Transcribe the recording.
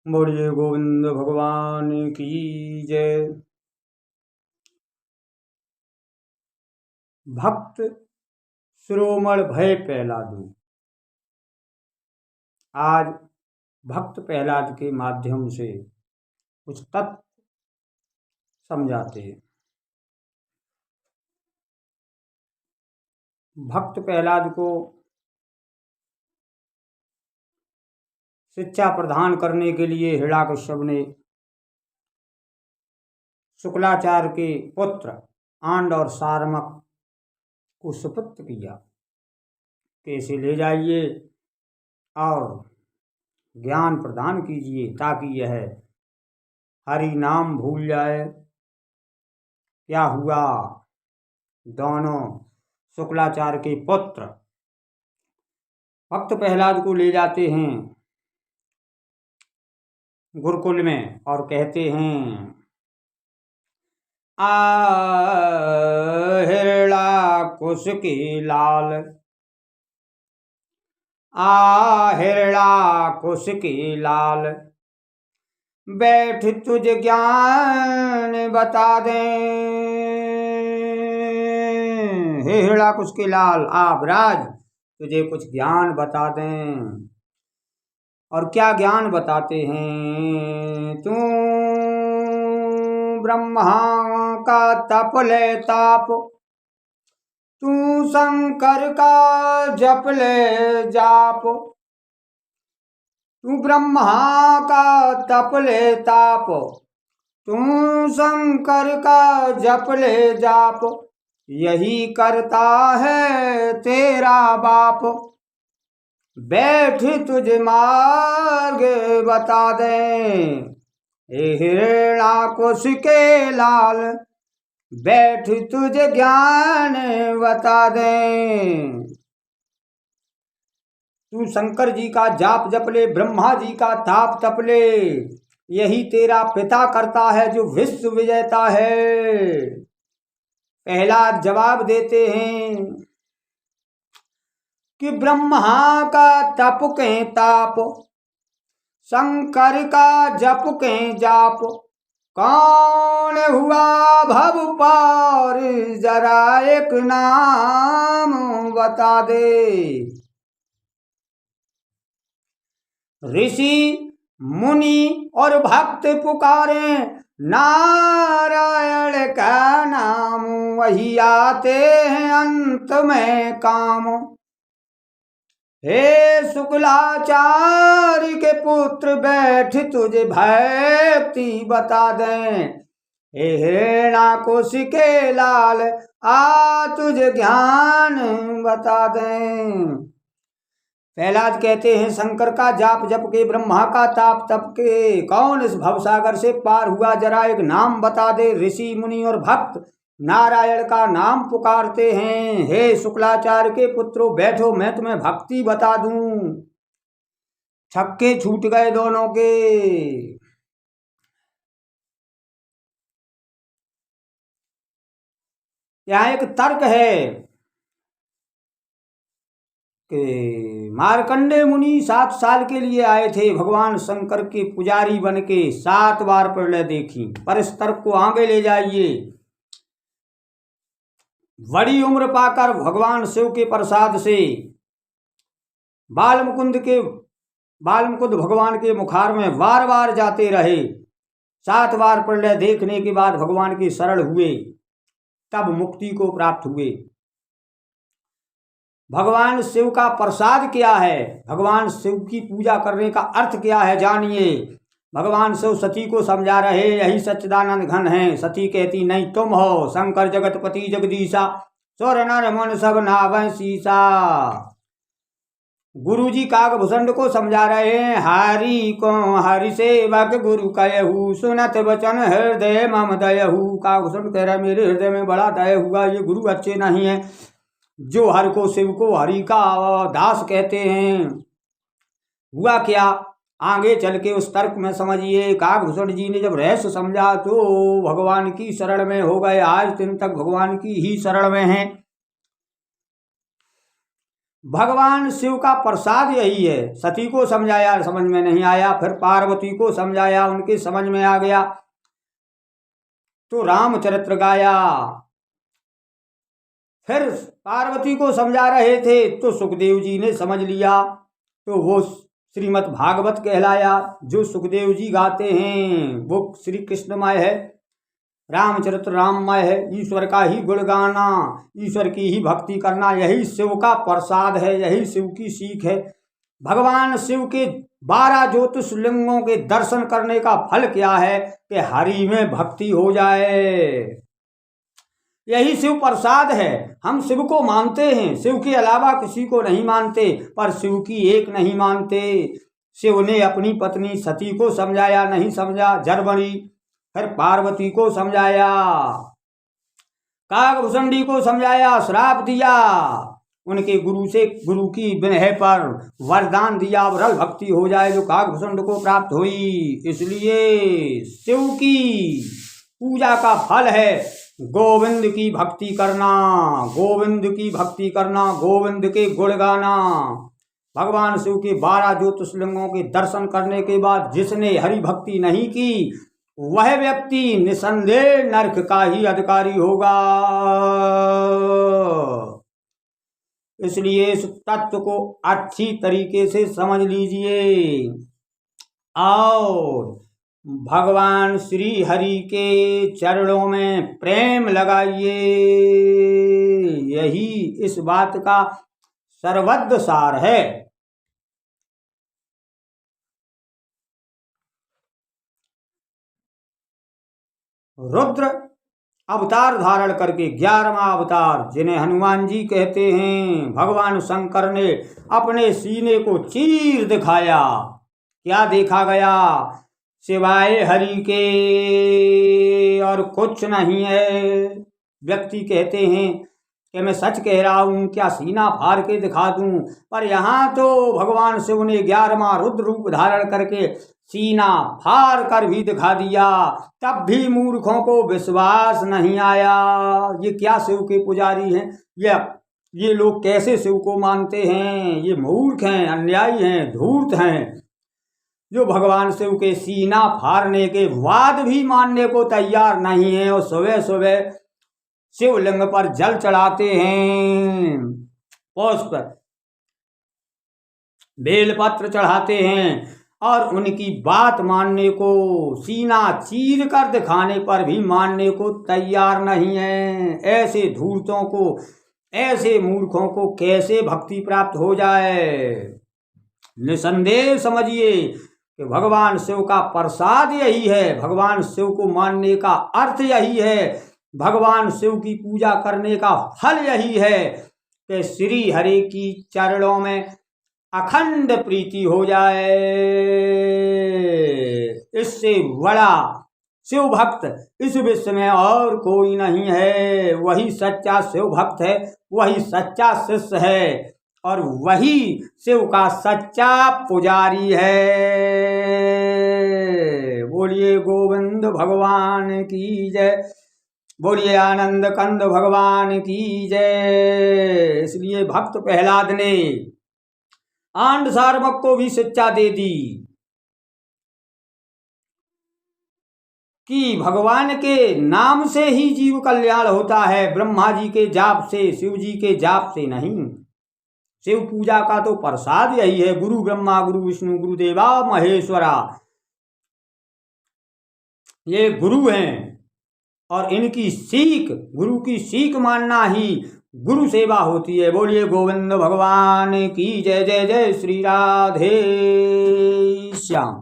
बोलिए गोविंद भगवान की जय। भक्त शिरोमणि भय प्रहलादु। आज भक्त प्रहलाद के माध्यम से कुछ तत्व समझाते हैं। भक्त प्रहलाद को शिक्षा प्रदान करने के लिए हिरण्यकश्यप ने शुक्लाचार्य के पुत्र आंड और सारमक को सुपुत्र किया कि इसे ले जाइए और ज्ञान प्रदान कीजिए ताकि यह हरि नाम भूल जाए। क्या हुआ? दोनों शुक्लाचार्य के पुत्र भक्त प्रहलाद को ले जाते हैं गुरुकुल में और कहते हैं, हिरण्यकुश की लाल, हिरण्यकुश की लाल, बैठ तुझे ज्ञान बता दें। हे हिरण्यकुश के लाल, आप राज तुझे कुछ ज्ञान बता दें। और क्या ज्ञान बताते हैं? तू ब्रह्मा का तप ले ताप, तू शंकर का जप ले जाप। तू ब्रह्मा का तप ले ताप, तू शंकर का जप ले जाप। यही करता है तेरा बाप, बैठ तुझे मार्ग बता दें। हिरण्यकुश के लाल, बैठ तुझे ज्ञान बता दें। तू शंकर जी का जाप जप ले, ब्रह्मा जी का ताप तप ले, यही तेरा पिता करता है जो विश्व विजेता है। प्रहलाद जवाब देते हैं कि ब्रह्मा का तप के ताप, शंकर का जप के जाप, कौन हुआ भव पार जरा एक नाम बता दे। ऋषि मुनि और भक्त पुकारे नारायण का नाम, वही आते हैं अंत में काम। हे शुक्लाचार्य के पुत्र, बैठ तुझे भक्ति बता दें। हे हिरण्यकुश के लाल, आ तुझे ज्ञान बता दें। प्रहलाद कहते हैं, शंकर का जाप जप के, ब्रह्मा का ताप तप के, कौन इस भवसागर से पार हुआ जरा एक नाम बता दे। ऋषि मुनि और भक्त नारायण का नाम पुकारते हैं। हे शुक्लाचार्य के पुत्रों, बैठो मैं तुम्हें भक्ति बता दूं। छक्के छूट गए दोनों के। यहाँ एक तर्क है कि मार्कंडेय मुनि 7 साल के लिए आए थे भगवान शंकर के पुजारी बन के, 7 बार प्रलय देखी। पर इस तर्क को आगे ले जाइए। बड़ी उम्र पाकर भगवान शिव के प्रसाद से बालमुकुंद भगवान के मुखार में बार बार जाते रहे। 7 बार प्रलय देखने के बाद भगवान के शरण हुए, तब मुक्ति को प्राप्त हुए। भगवान शिव का प्रसाद क्या है, भगवान शिव की पूजा करने का अर्थ क्या है, जानिए। भगवान शिव सती को समझा रहे, यही सच्चिदानंद घन है। सती कहती, नहीं तुम हो शंकर जगतपति जगदीशा, सुर नर मन सब नावै सीसा। गुरु जी काकभूषण को समझा रहे हैं, हरि को हरि सेवक गुरु कहू, सुनत वचन हृदय मम दयहू। काकभूषण कह रहा है, मेरे हृदय में बड़ा दया हुआ, ये गुरु अच्छे नहीं है जो हर को शिव को हरि का दास कहते हैं। हुआ क्या, आगे चल के उस तर्क में समझिए। काकभूषण जी ने जब रहस्य समझा तो भगवान की शरण में हो गए। आज दिन तक भगवान की ही शरण में हैं। भगवान शिव का प्रसाद यही है। सती को समझाया, समझ में नहीं आया, फिर पार्वती को समझाया, उनके समझ में आ गया तो रामचरित्र गाया। फिर पार्वती को समझा रहे थे तो सुखदेव जी ने समझ लिया, तो वो श्रीमद् भागवत कहलाया। जो सुखदेव जी गाते हैं वो श्री कृष्णमय है, रामचरित्र राममय है। ईश्वर का ही गुण गाना, ईश्वर की ही भक्ति करना, यही शिव का प्रसाद है, यही शिव की सीख है। भगवान शिव के 12 ज्योतिर्लिंगों के दर्शन करने का फल क्या है कि हरि में भक्ति हो जाए। यही शिव प्रसाद है। हम शिव को मानते हैं, शिव के अलावा किसी को नहीं मानते, पर शिव की एक नहीं मानते। शिव ने अपनी पत्नी सती को समझाया, नहीं समझा, जर बनी। फिर पार्वती को समझाया, काकभूषणी को समझाया, श्राप दिया। उनके गुरु से, गुरु की विनय पर वरदान दिया, वरल भक्ति हो जाए जो काकभूषण को प्राप्त हुई। इसलिए शिव की पूजा का फल है गोविंद की भक्ति करना, गोविंद की भक्ति करना, गोविंद के गुण गाना। भगवान शिव के 12 ज्योतिर्लिंगों के दर्शन करने के बाद जिसने हरि भक्ति नहीं की वह व्यक्ति निसंदेह नरक का ही अधिकारी होगा। इसलिए इस तत्व को अच्छी तरीके से समझ लीजिए और भगवान श्री हरि के चरणों में प्रेम लगाइए। यही इस बात का सर्वोच्च सार है। रुद्र अवतार धारण करके 11वां अवतार, जिन्हें हनुमान जी कहते हैं, भगवान शंकर ने अपने सीने को चीर दिखाया। क्या देखा गया? सिवाय हरि के और कुछ नहीं है। व्यक्ति कहते हैं कि मैं सच कह रहा हूँ, क्या सीना फाड़ के दिखा दूं? पर यहाँ तो भगवान शिव ने 11वां रुद्र रूप धारण करके सीना फाड़ कर भी दिखा दिया, तब भी मूर्खों को विश्वास नहीं आया। ये क्या शिव के पुजारी हैं? ये लोग कैसे शिव को मानते हैं? ये मूर्ख हैं, अन्यायी हैं, धूर्त हैं, जो भगवान शिव के सीना फाड़ने के बाद भी मानने को तैयार नहीं है और सुबह सुबह शिवलिंग पर जल चढ़ाते हैं, पुष्प बेलपत्र चढ़ाते हैं और उनकी बात मानने को, सीना चीर कर दिखाने पर भी मानने को तैयार नहीं है। ऐसे धूर्तों को, ऐसे मूर्खों को कैसे भक्ति प्राप्त हो जाए? निसंदेह समझिए कि भगवान शिव का प्रसाद यही है, भगवान शिव को मानने का अर्थ यही है, भगवान शिव की पूजा करने का फल यही है कि श्री हरि की चरणों में अखंड प्रीति हो जाए। इससे बड़ा शिव भक्त इस विश्व में और कोई नहीं है। वही सच्चा शिव भक्त है, वही सच्चा शिष्य है और वही शिव का सच्चा पुजारी है। बोलिए गोविंद भगवान की जय, बोलिए आनंद कंद भगवान की जय। इसलिए भक्त प्रहलाद ने आंड सार्वक को भी शिक्षा दे दी कि भगवान के नाम से ही जीव कल्याण होता है, ब्रह्मा जी के जाप से, शिव जी के जाप से नहीं। शिव पूजा का तो प्रसाद यही है। गुरु ब्रह्मा गुरु विष्णु गुरुदेवा महेश्वरा, ये गुरु हैं और इनकी सीख, गुरु की सीख मानना ही गुरु सेवा होती है। बोलिए गोविंद भगवान की जय। जय जय श्री राधे श्याम।